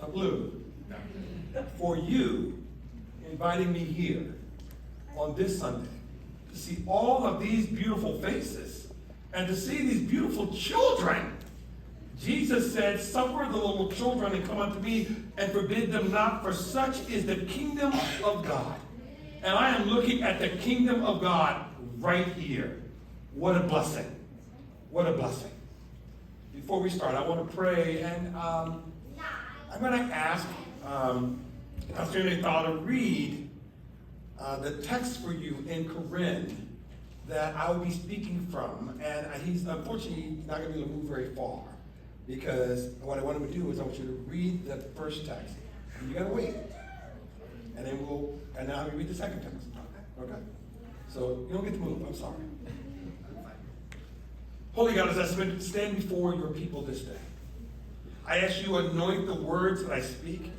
blue for you inviting me here on this Sunday to see all of these beautiful faces and to see these beautiful children. Jesus said, "Suffer the little children and come unto me and forbid them not, for such is the kingdom of God." And I am looking at the kingdom of God right here. What a blessing. What a blessing. Before we start, I want to pray, and I'm going to ask Pastor Nathan to read the text for you in Corinne that I will be speaking from. And he's unfortunately not going to be able to move very far, because what I want him to do is I want you to read the first text. And you got to wait. And then and now we read the second text. Okay? So you don't get to move. I'm sorry. Holy God, as I stand before your people this day, I ask you to anoint the words that I speak.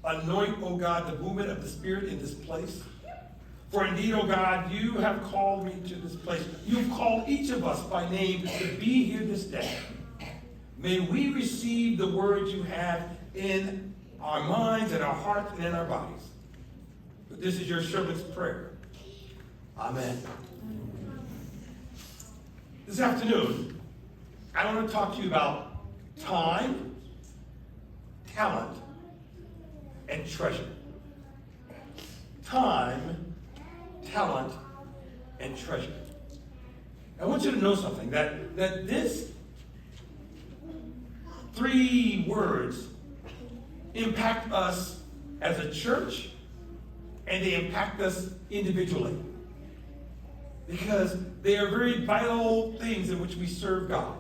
Anoint, O God, the movement of the Spirit in this place. For indeed, O God, you have called me to this place. You've called each of us by name to be here this day. May we receive the words you have in our minds, in our hearts, and in our bodies. But this is your servant's prayer. Amen. This afternoon, I want to talk to you about time, talent, and treasure. Time, talent, and treasure. I want you to know something, that this three words impact us as a church, and they impact us individually, because they are very vital things in which we serve God.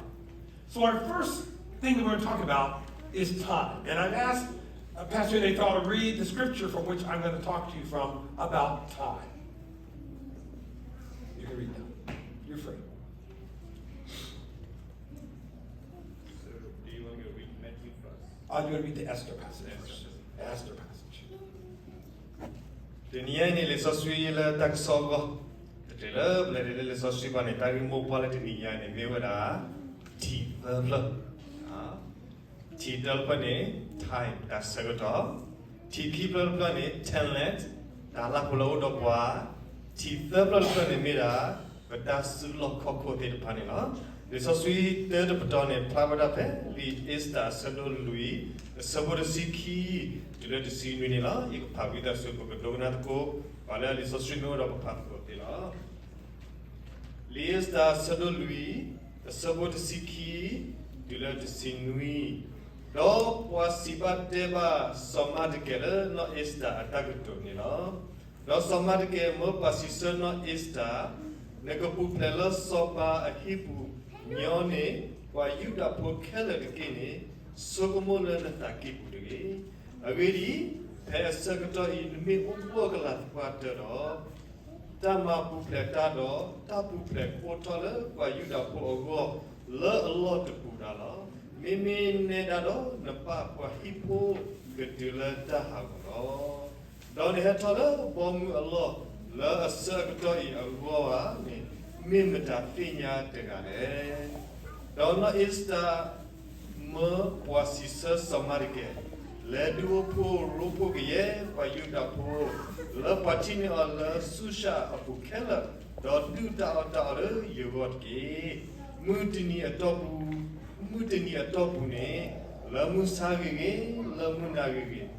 So our first thing that we're going to talk about is time. And I've asked Pastor Nathan to read the scripture from which I'm going to talk to you from about time. You can read that. You're free. So, do you want to read Matthew first? I'm going to read the Esther passage. Esther passage. Deniani le sosui le taksogo. The love le sosui bani tagimo quality yani mewada ti verlo. Ti dalpane time that's sagota. Ti people plane talent. Dala pulau dokwa. Ti verbal plane mira. But that's lo koko te panela. The sosui third patone plavada pe is the sado lui sabor siki to the scene winila you pavi the super donut ko wala the sosui no of papo tela is the sado lui the sabor siki to the scene we do was sibateba somaticala no is the atagato nila no somatic mo pasison no is the negapu plella sopa a hipu Nyone, why you da po kella the guinea, Sogomola the Takipugi, a really, a secretary in me Ubogalat Quaterdo, Dama Pupletado, Tapu Plek Portola, why you da po go, a lot of Pudala, Mimi Nedado, Napa, Hippo, Gutula Dahago, Don Hetola, Bomb a lot, La a secretary of Goa. Mimita finya tegane. Dona ista me wasisa samarike. Le duo po rupo giye payuda po. Le patini ala susha apukela. Do du da re yugot ki. Mutini atopu ne. Le musagige, le munagige.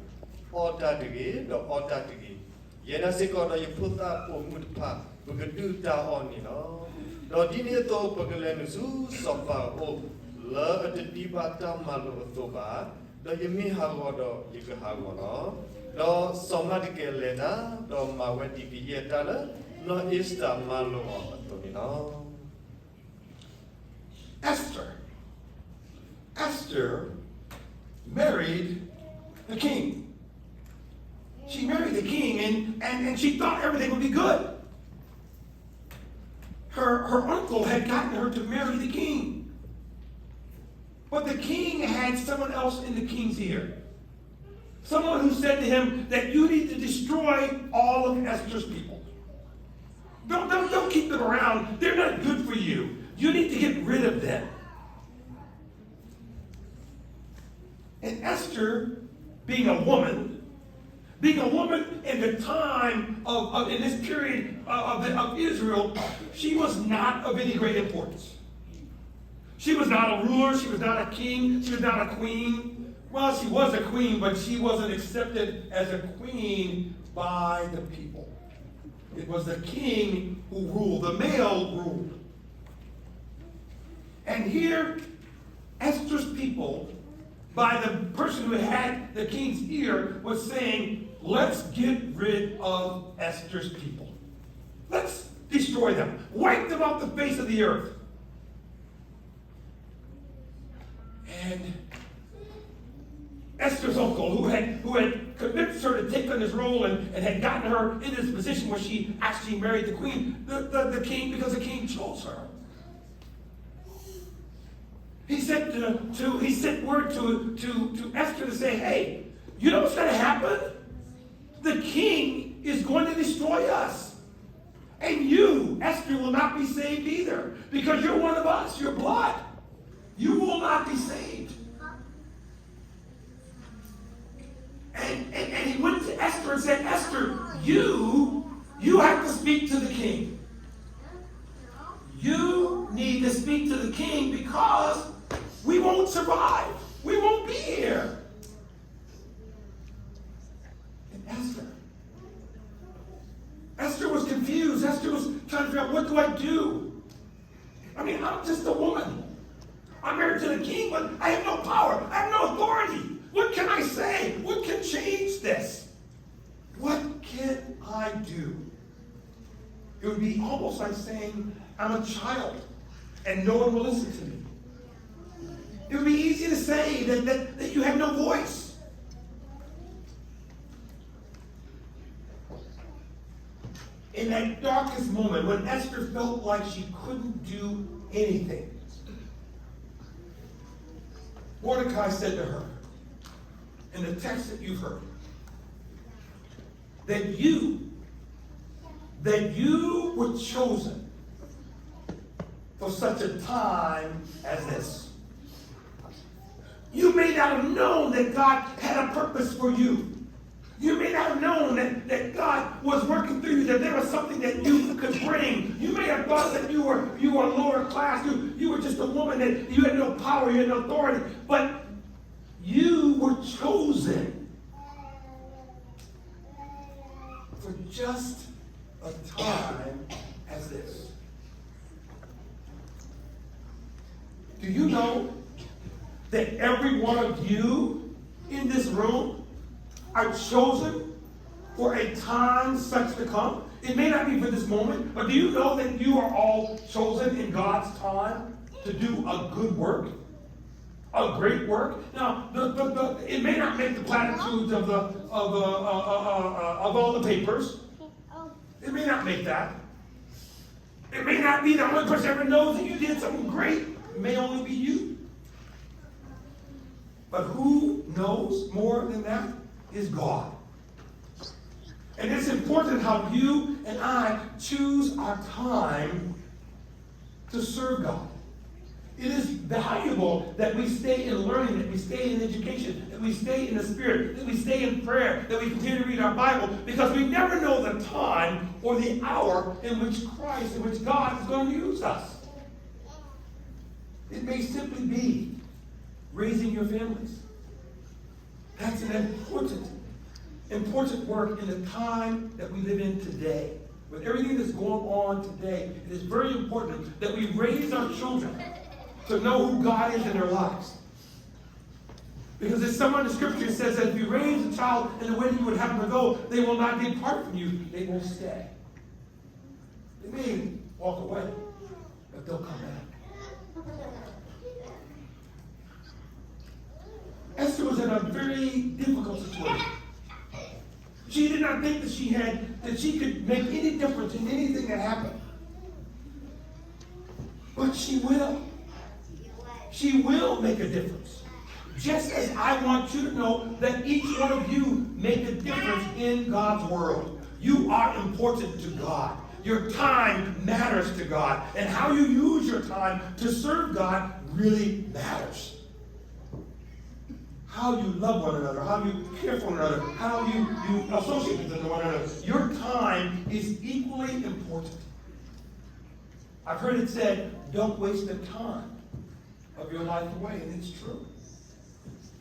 Otatige, do otatige. Yena sekoda yuputa po mutpa. Begitu tahun ni no. Di ni tu pegelen su sopa o la ada di batam malu toba. Do yemi hago do yike hago no. Do soma di kelena do mawati kiyeta la no ista malu to ni no. Esther married the king. She married the king, and she thought everything would be good. Her uncle had gotten her to marry the king. But the king had someone else in the king's ear. Someone who said to him that you need to destroy all of Esther's people. Don't keep them around. They're not good for you. You need to get rid of them. And Esther, being a woman in the time in this period of Israel, she was not of any great importance. She was not a ruler, she was not a king, she was not a queen. Well, she was a queen, but she wasn't accepted as a queen by the people. It was the king who ruled, the male ruled. And here, Esther's people, by the person who had the king's ear, was saying, let's get rid of Esther's people. Let's destroy them. Wipe them off the face of the earth. And Esther's uncle, who had convinced her to take on this role and had gotten her in this position where she actually married the queen, the king, because the king chose her. He sent word to Esther to say, hey, you know what's going to happen? The king is going to destroy us. And you, Esther, will not be saved either, because you're one of us, you're blood. You will not be saved. And he went to Esther and said, Esther, you have to speak to the king. You need to speak to the king because we won't survive. We won't be here. And Esther was confused. Esther was trying to figure out, what do I do? I mean, I'm just a woman. I'm married to the king, but I have no power. I have no authority. What can I say? What can change this? What can I do? It would be almost like saying, I'm a child, and no one will listen to me. It would be easy to say that you have no voice. In that darkest moment, when Esther felt like she couldn't do anything, Mordecai said to her, in the text that you've heard, that you were chosen for such a time as this. You may not have known that God had a purpose for you. You may not have known that God was working through you, that there was something that you could bring. You may have thought that you were lower class. You were just a woman, that you had no power, you had no authority. But you were chosen for just a time as this. Do you know that every one of you in this room are chosen for a time such to come? It may not be for this moment, but do you know that you are all chosen in God's time to do a good work? A great work. Now, it may not make the platitudes of all the papers. It may not make that. It may not be the only person ever knows that you did something great. It may only be you. But who knows more than that is God. And it's important how you and I choose our time to serve God. It is valuable that we stay in learning, that we stay in education, that we stay in the Spirit, that we stay in prayer, that we continue to read our Bible, because we never know the time or the hour in which God is going to use us. It may simply be raising your families. That's an important work in the time that we live in today. With everything that's going on today, it is very important that we raise our children to know who God is in their lives. Because there's someone in the scripture says that if you raise a child in the way you would have them to go, they will not depart from you. They will stay. They may walk away, but they'll come back. Esther was in a very difficult situation. She did not think that she could make any difference in anything that happened. But she will. She will make a difference. Just as I want you to know that each one of you make a difference in God's world. You are important to God. Your time matters to God. And how you use your time to serve God really matters. how you love one another, how you care for one another, how you associate with one another. Your time is equally important. I've heard it said, don't waste the time of your life away, and it's true.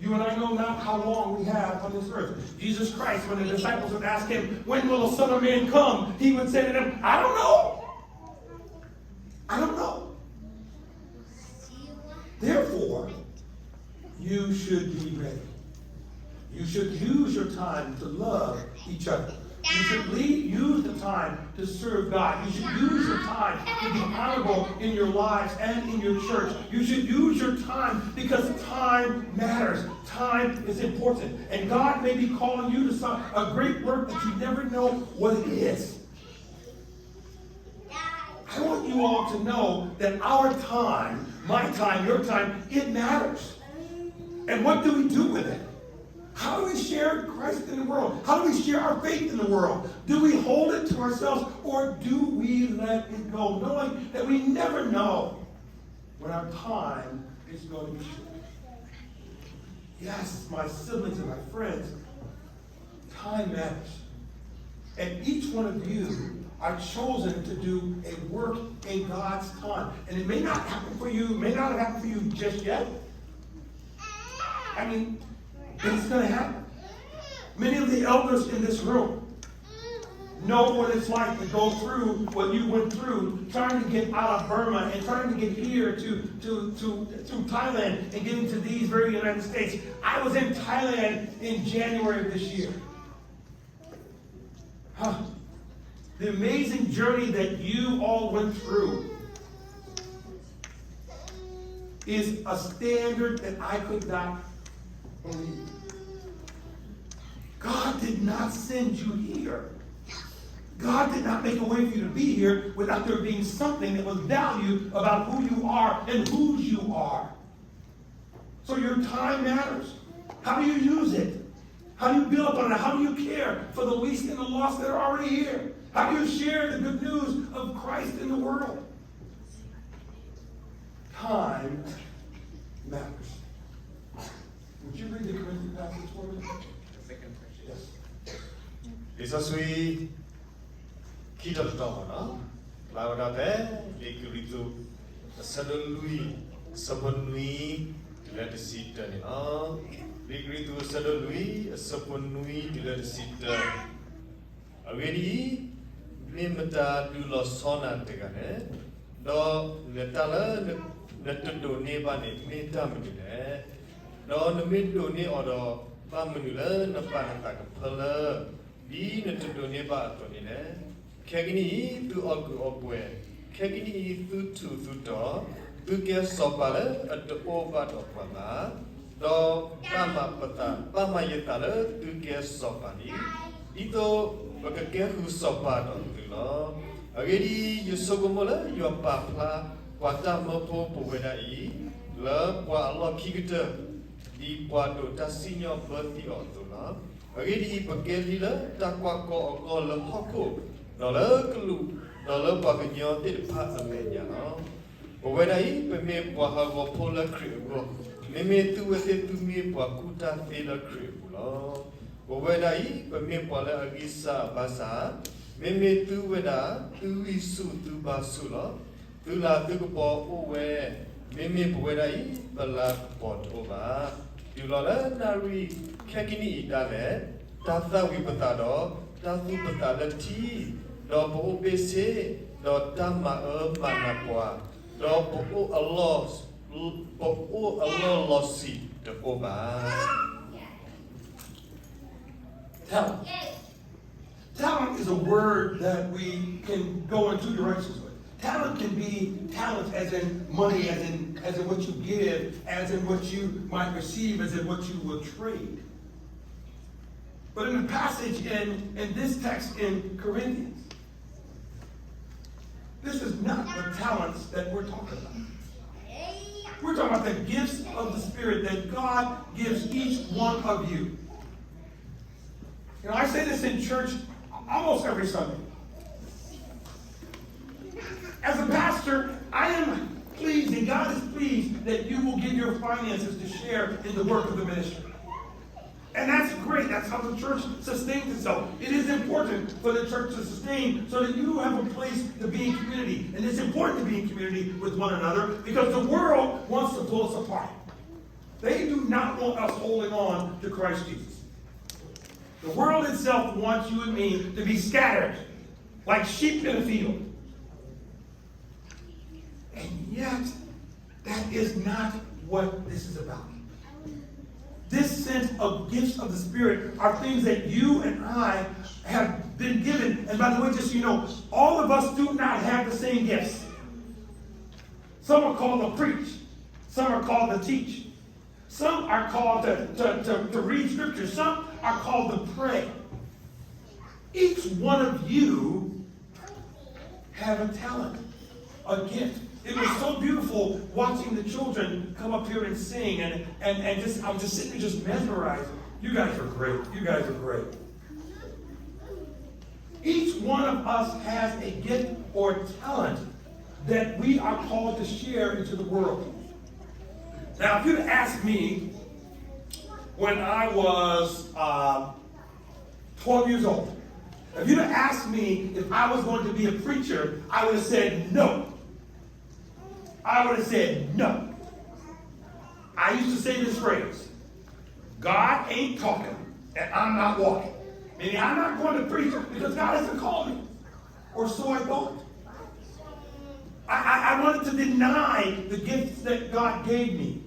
You and I know not how long we have on this earth. Jesus Christ, when the disciples would ask him, when will the Son of Man come? He would say to them, I don't know. I don't know. Therefore, you should be ready. You should use your time to love each other. You should use the time to serve God. You should use your time to be honorable in your lives and in your church. You should use your time because time matters. Time is important. And God may be calling you to a great work that you never know what it is. I want you all to know that our time, my time, your time, it matters. And what do we do with it? How do we share Christ in the world? How do we share our faith in the world? Do we hold it to ourselves or do we let it go, knowing that we never know when our time is going to be short? Yes, my siblings and my friends, time matters. And each one of you are chosen to do a work in God's time. And it may not happen for you, may not have happened for you just yet. I mean, but it's going to happen. Many of the elders in this room know what it's like to go through what you went through, trying to get out of Burma and trying to get here to Thailand and getting to these very United States. I was in Thailand in January of this year. The amazing journey that you all went through is a standard that I could not believe. God did not send you here. God did not make a way for you to be here without there being something that was value about who you are and whose you are. So your time matters. How do you use it? How do you build upon it? How do you care for the least and the lost that are already here? How do you share the good news of Christ in the world? Time matters. Would you read the Corinthian passage for me? Yes. Isasui kita tahu lawan apa? Ikut sadului sepenuhi tidak disita ni. Ikut sadului sepenuhi tidak disita. Awedi ni mata dulu sona tegane. Do letala letudo ni bani ni tamile. Do nemido ni odo pamanula napana takapala. Di netudo ni ba to ni le. Kagini tu ogu obwe. Kagini tu do. Tu ke sopala at over to pala. Do pama pata pama yetala tu ke sopali. Ito bagake hu sopado tu lo. Agedi yusogomola yu papla wata mopo powedai la kwa Allah kigita di kwado tasinyo berti otula. Agedi bageli la takwa ko le hoko. Dola kelu dola baganyo ti pa amenya no. Powedai peme kwa hago pola kribo. Meme tu wete tu me kwa kuta fela kribo lo. Powedai peme pola agisa basa. Meme tu weda tu isu tu basu lo. Tu la tu ko owe. Meme powedai bala pot over. Tu la nari kagini idale. Tata wipatado. Tatu patalati. Do po bese do tama manapwa do po Allah losi de oba. Talent. Talent is a word that we can go in two directions with. Talent can be talent as in money, as in what you give, as in what you might receive, as in what you will trade. But in the passage in this text in Corinthians, this is not the talents that we're talking about. We're talking about the gifts of the Spirit that God gives each one of you. You know, I say this in church almost every Sunday. As a pastor, I am pleased, and God is pleased, that you will give your finances to share in the work of the ministry. That's how the church sustains itself. It is important for the church to sustain so that you have a place to be in community. And it's important to be in community with one another because the world wants to pull us apart. They do not want us holding on to Christ Jesus. The world itself wants you and me to be scattered like sheep in a field. And yet, that is not what this is about. This sense of gifts of the Spirit are things that you and I have been given. And by the way, just so you know, all of us do not have the same gifts. Some are called to preach. Some are called to teach. Some are called to read scripture. Some are called to pray. Each one of you have a talent, a gift. It was so beautiful watching the children come up here and sing, and just I'm just sitting there just mesmerized. You guys are great. You guys are great. Each one of us has a gift or talent that we are called to share into the world. Now, if you'd asked me when I was 12 years old, if you'd have asked me if I was going to be a preacher, I would have said no. I would have said no. I used to say this phrase, God ain't talking and I'm not walking. Meaning I'm not going to preach because God hasn't called me. Or so I thought. I wanted to deny the gifts that God gave me.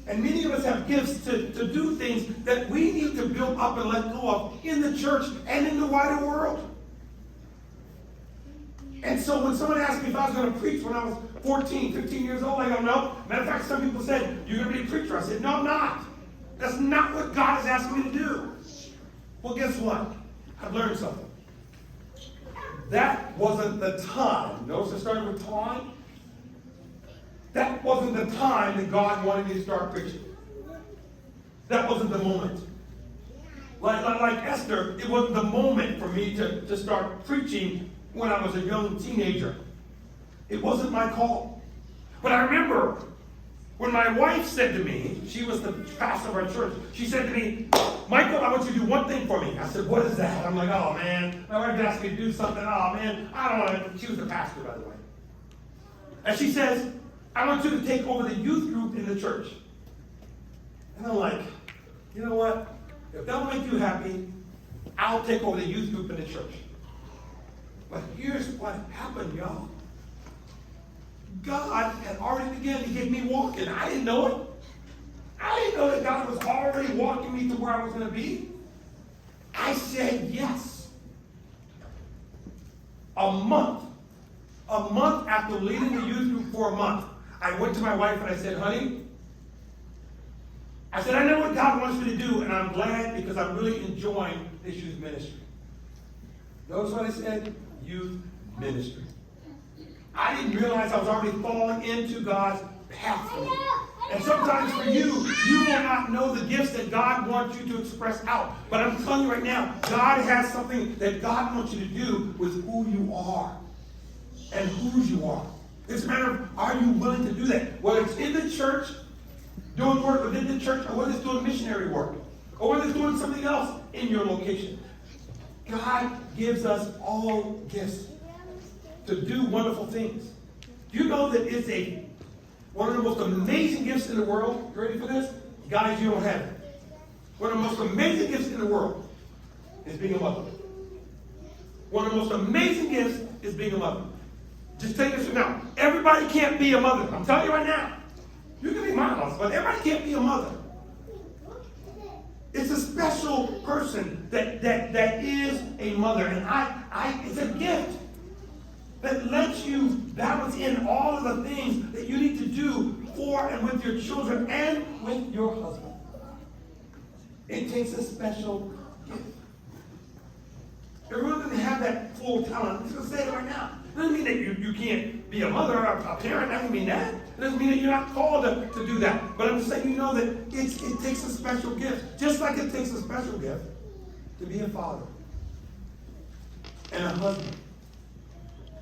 And many of us have gifts to do things that we need to build up and let go of in the church and in the wider world. And so when someone asked me if I was going to preach when I was 14, 15 years old, I go, no. Matter of fact, some people said, you're going to be a preacher. I said, no, I'm not. That's not what God has asked me to do. Well, guess what? I've learned something. That wasn't the time. Notice I started with time. That wasn't the time that God wanted me to start preaching. That wasn't the moment. Like Esther, it wasn't the moment for me to start preaching when I was a young teenager. It wasn't my call. But I remember when my wife said to me, she was the pastor of our church, she said to me, Michael, I want you to do one thing for me. I said, what is that? I'm like, oh man, my wife asked me to do something. Oh man, I don't want to. She was the pastor, by the way. And she says, I want you to take over the youth group in the church. And I'm like, you know what? If that'll make you happy, I'll take over the youth group in the church. But here's what happened, y'all. God had already begun to get me walking. I didn't know it. I didn't know that God was already walking me to where I was going to be. I said yes. A month after leading the youth group for a month, I went to my wife and I said, honey, I said, I know what God wants me to do, and I'm glad because I'm really enjoying this youth ministry. Notice what I said? Youth ministry. I didn't realize I was already falling into God's path for me. And sometimes for you will not know the gifts that God wants you to express out. But I'm telling you right now, God has something that God wants you to do with who you are and whose you are. It's a matter of, are you willing to do that? Whether it's in the church, doing work within the church, or whether it's doing missionary work, or whether it's doing something else in your location. God gives us all gifts to do wonderful things. Do you know that it's one of the most amazing gifts in the world? You ready for this? Guys, you don't have it. One of the most amazing gifts in the world is being a mother. One of the most amazing gifts is being a mother. Just take this from now. Everybody can't be a mother. I'm telling you right now. You can be mamas, but everybody can't be a mother. It's a special person that is a mother. And it's a gift that lets you balance in all of the things that you need to do for and with your children and with your husband. It takes a special gift. Everyone doesn't have that full talent. I'm just going to say it right now. It doesn't mean that you can't be a mother or a parent. That doesn't mean that. It doesn't mean that you're not called to do that. But I'm just saying, you know that it takes a special gift. Just like it takes a special gift to be a father and a husband.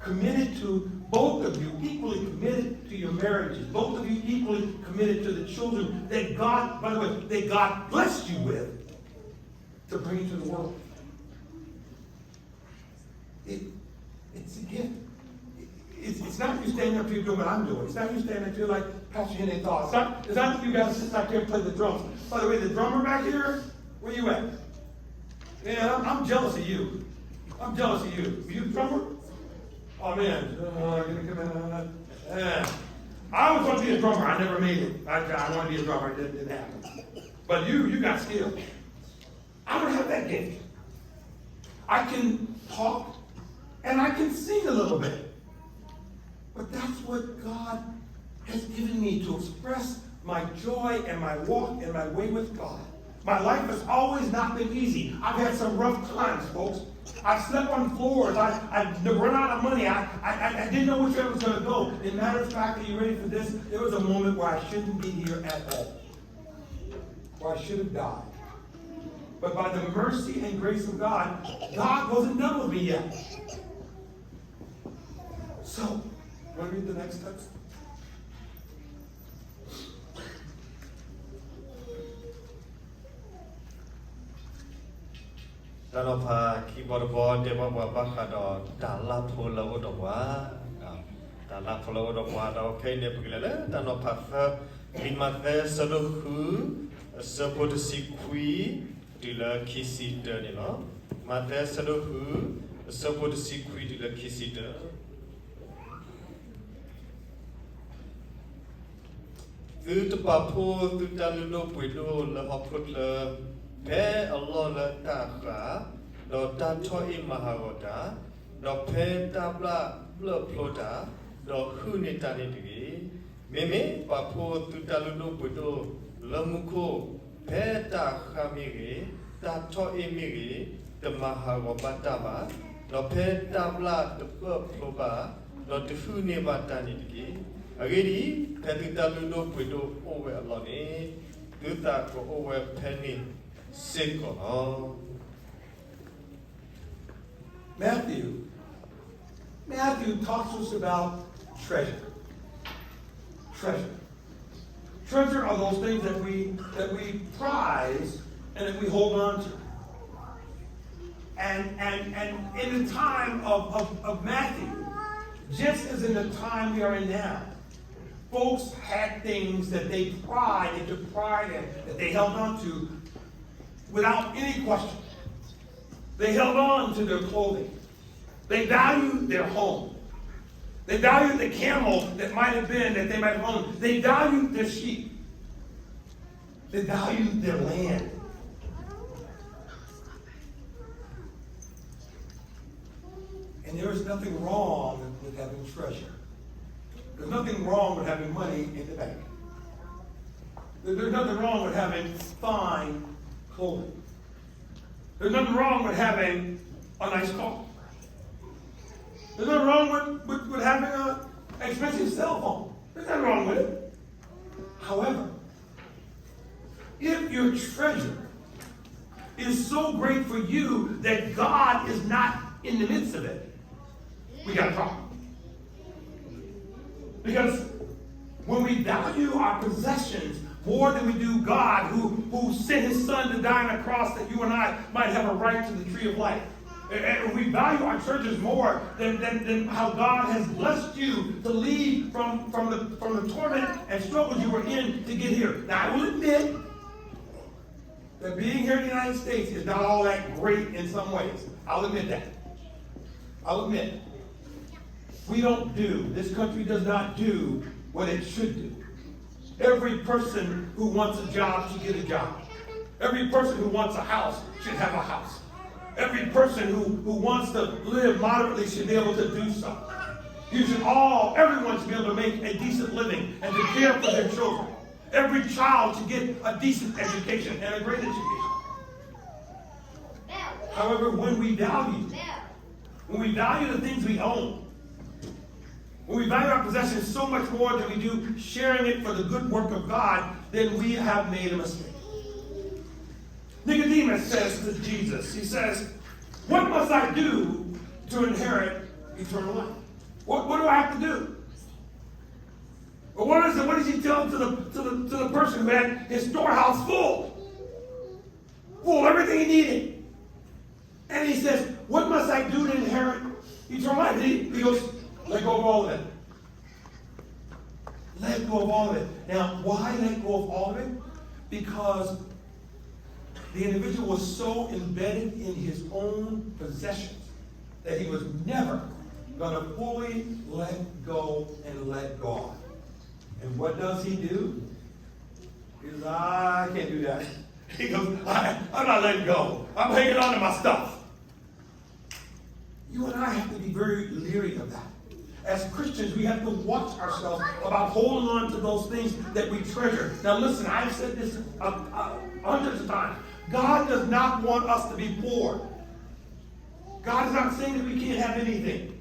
Committed to both of you, equally committed to your marriages. Both of you equally committed to the children that God, by the way, that God blessed you with. to bring into the world. It's a gift. It's not you standing up here doing what I'm doing. It's not you standing up here like Pastor Henry thought. It's not that you guys sit back here and play the drums. By the way, the drummer back here, where you at? Man, I'm jealous of you. I'm jealous of you. Are you the drummer? Oh man. I always wanted to be a drummer. I never made it. I wanted to be a drummer. It didn't happen. But you got skill. I don't have that gift. I can talk and I can sing a little bit. But that's what God has given me to express my joy and my walk and my way with God. My life has always not been easy. I've had some rough times, folks. I slept on floors. I run out of money. I didn't know which way I was going to go. As a matter of fact, are you ready for this? There was a moment where I shouldn't be here at all. Where I should have died. But by the mercy and grace of God, God wasn't done with me yet. So, want to read the next text? Tanopa keyboard board demo bakado dala pula udwa dala pula udwa da okay ne pugilele tanopa limate saluhu support sikui dila kisita ni lo mate saluhu support sikui dila kisita tu papo tu talulo puido la hoput la pe Allah la ta do ta choi mahawata do pe tabla blo plota do hunita ni digi meme papo tu talulo puido la muko pe ta khamigi ta choi migi de mahawata ba do pe tabla de ploba do de hunibata ni digi agedi pe tu talulo puido owe Allah ni tu ta ko owe penny Matthew talks to us about treasure. Treasure are those things that we prize and that we hold on to. And in the time of Matthew, just as in the time we are in now, folks had things that they took pride in, that they held on to without any question. They held on to their clothing. They valued their home. They valued the camel that they might have owned. They valued their sheep. They valued their land. And there is nothing wrong with having treasure. There's nothing wrong with having money in the bank. There's nothing wrong with having fine clothing. There's nothing wrong with having a nice car. There's nothing wrong with having an expensive cell phone. There's nothing wrong with it. However, if your treasure is so great for you that God is not in the midst of it, we got a problem. Because when we value our possessions more than we do God, who sent his son to die on a cross that you and I might have a right to the tree of life. And we value our churches more than how God has blessed you to leave from the torment and struggles you were in to get here. Now, I will admit that being here in the United States is not all that great in some ways. I'll admit that. I'll admit. This country does not do what it should do. Every person who wants a job should get a job. Every person who wants a house should have a house. Every person who wants to live moderately should be able to do so. Everyone should be able to make a decent living and to care for their children. Every child should get a decent education and a great education. However, when we value the things we own, when we value our possessions so much more than we do sharing it for the good work of God, then we have made a mistake. Nicodemus says to Jesus, he says, what must I do to inherit eternal life? What do I have to do? Well, what does he tell to the person who had his storehouse full? full of everything he needed. And he says, what must I do to inherit eternal life? And he goes, let go of all of it. Let go of all of it. Now, why let go of all of it? Because the individual was so embedded in his own possessions that he was never going to fully let go and let God. And what does he do? He goes, I can't do that. He goes, I'm not letting go. I'm hanging on to my stuff. You and I have to be very leery of that. As Christians, we have to watch ourselves about holding on to those things that we treasure. Now listen, I've said this hundreds of times. God does not want us to be poor. God is not saying that we can't have anything.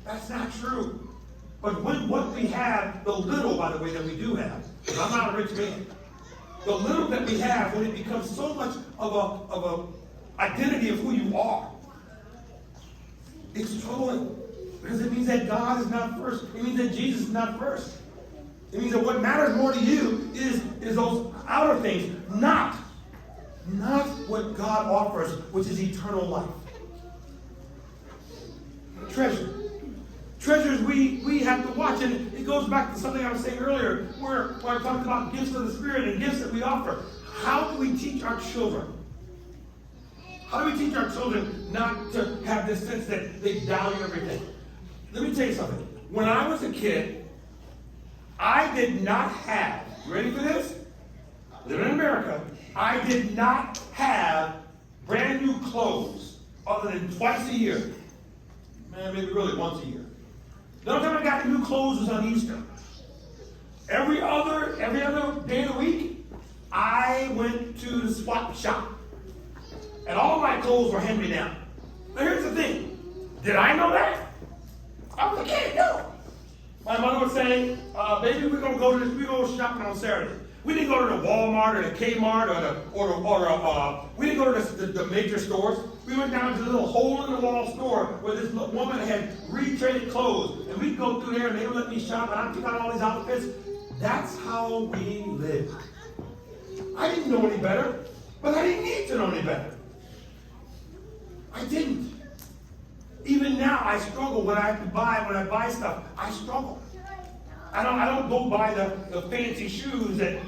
That's not true. But when what we have, the little, by the way, that we do have, I'm not a rich man. The little that we have, when it becomes so much of a identity of who you are, it's troubling. Because it means that God is not first. It means that Jesus is not first. It means that what matters more to you is those outer things, not what God offers, which is eternal life. Treasure. Treasures we have to watch. And it goes back to something I was saying earlier, where I talked about gifts of the Spirit and gifts that we offer. How do we teach our children? How do we teach our children not to have this sense that they value everything? Let me tell you something. When I was a kid, I did not have, you ready for this? Living in America, I did not have brand new clothes other than twice a year. Man, maybe really once a year. The only time I got new clothes was on Easter. Every other day of the week, I went to the swap shop. And all my clothes were hand-me-down. Now here's the thing. Did I know that? I was a kid, no. My mother was saying, baby, we're going to go to this, we're going shopping on Saturday. We didn't go to the Walmart or the Kmart we didn't go to the major stores. We went down to the little hole-in-the-wall store where this woman had retraded clothes. And we'd go through there and they would let me shop and I'd pick out all these outfits. That's how we lived. I didn't know any better, but I didn't need to know any better. I didn't. Even now, I struggle when I buy stuff. I struggle. I don't go buy the fancy shoes that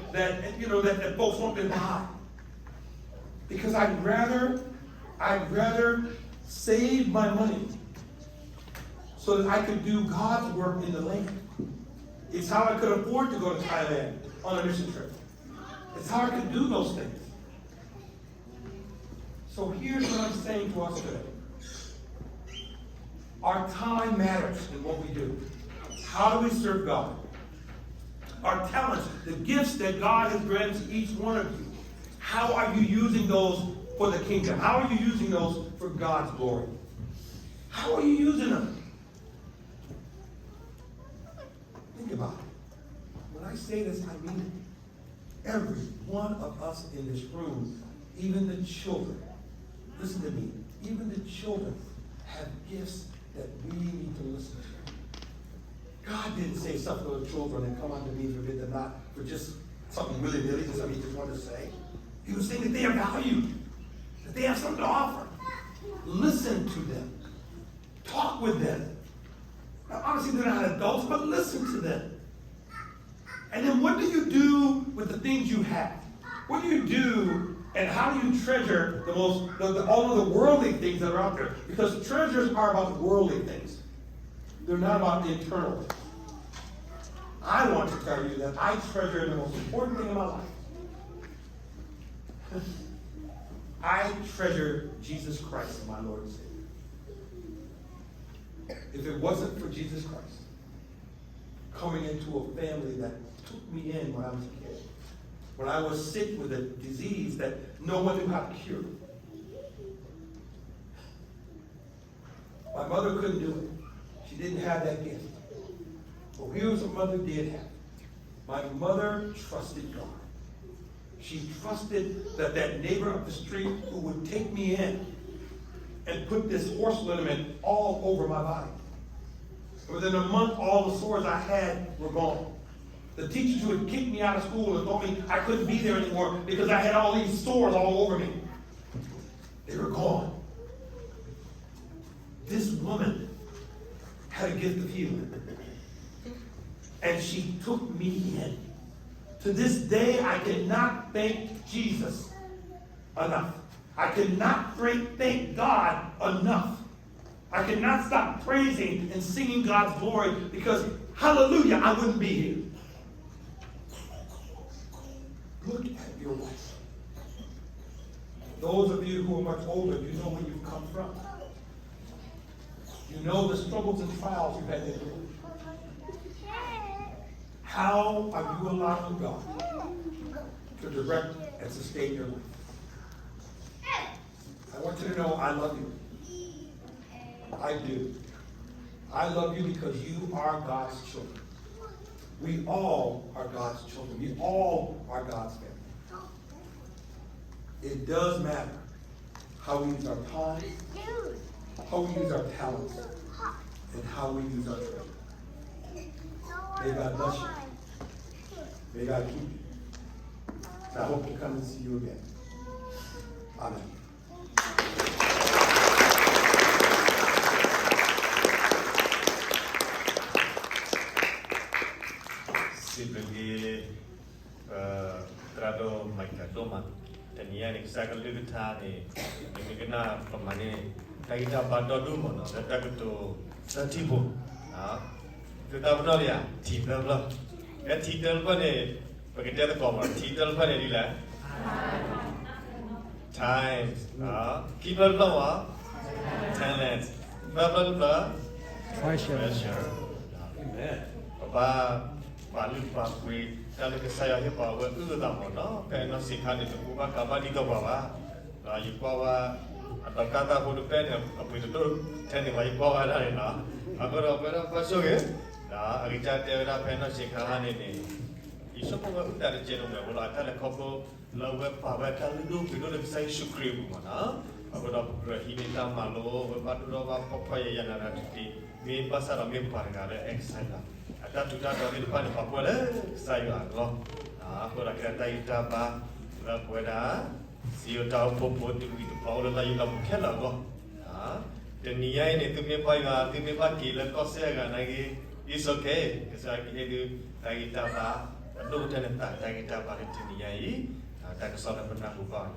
folks want me to buy. Because I'd rather save my money so that I could do God's work in the land. It's how I could afford to go to Thailand on a mission trip. It's how I could do those things. So here's what I'm saying to us today. Our time matters in what we do. How do we serve God? Our talents, the gifts that God has granted to each one of you, how are you using those for the kingdom? How are you using those for God's glory? How are you using them? Think about it. When I say this, I mean it. Every one of us in this room, even the children, listen to me, even the children have gifts that we need to listen to. God didn't say suffer those children and come unto me, forbid them not, for just something willy-nilly, just something he just wanted to say. He was saying that they are valued, that they have something to offer. Listen to them. Talk with them. Now, obviously, they're not adults, but listen to them. And then what do you do with the things you have? What do you do and how do you treasure all of the worldly things that are out there? Because treasures are about worldly things. They're not about the internal things. I want to tell you that I treasure the most important thing in my life. I treasure Jesus Christ as my Lord and Savior. If it wasn't for Jesus Christ coming into a family that took me in when I was a kid, when I was sick with a disease that no one knew how to cure. My mother couldn't do it. She didn't have that gift. But here's what mother did have. My mother trusted God. She trusted that neighbor up the street who would take me in and put this horse liniment all over my body. Within a month, all the sores I had were gone. The teachers who had kicked me out of school and told me I couldn't be there anymore because I had all these sores all over me. They were gone. This woman had a gift of healing. And she took me in. To this day, I cannot thank Jesus enough. I cannot thank God enough. I cannot stop praising and singing God's glory because, hallelujah, I wouldn't be here. Look at your life. Those of you who are much older, you know where you've come from. You know the struggles and trials you've had to do. How are you allowing God to direct and sustain your life? I want you to know I love you. I do. I love you because you are God's children. We all are God's children. We all are God's family. It does matter how we use our time, how we use our talents, and how we use our treasure. May God bless you. May God keep you. And I hope to come and see you again. Amen. Sibagi terado mereka doma dan ia ni saya kalau kita ni kena pemane kita pada dulu mana kita tu setipu kita benar ya titel lah ya titel apa ni begitu ada komen titel apa ni lah time kita benar talent berapa treasure amen apa balik pakui kalau saya ni bawa itu dah mana kerana sikhan itu bukan kabar itu bawa lah itu bawa atau kata pun pen apa itu tadi bawa bawa ada ni lah agar apa pasal ke lah agicat dia ada pen sikhan ini isu pun udah jenuh bola ada kau lawan bawa kalau itu saya syukri mana agar apa ini tak malu berpadu apa yang ada di me pasar me pargale excited ada juga dari depan Papua saya loh aku nak kata kita apa lah pada siu tahu popot itu Paul lagi kamu kela loh dan niai ini tu me pai tu me pagi lepas saya kan lagi is okay saya itu lagi kita apa aduh jangan tak kita apa itu niai tak kesalahan pernah bukan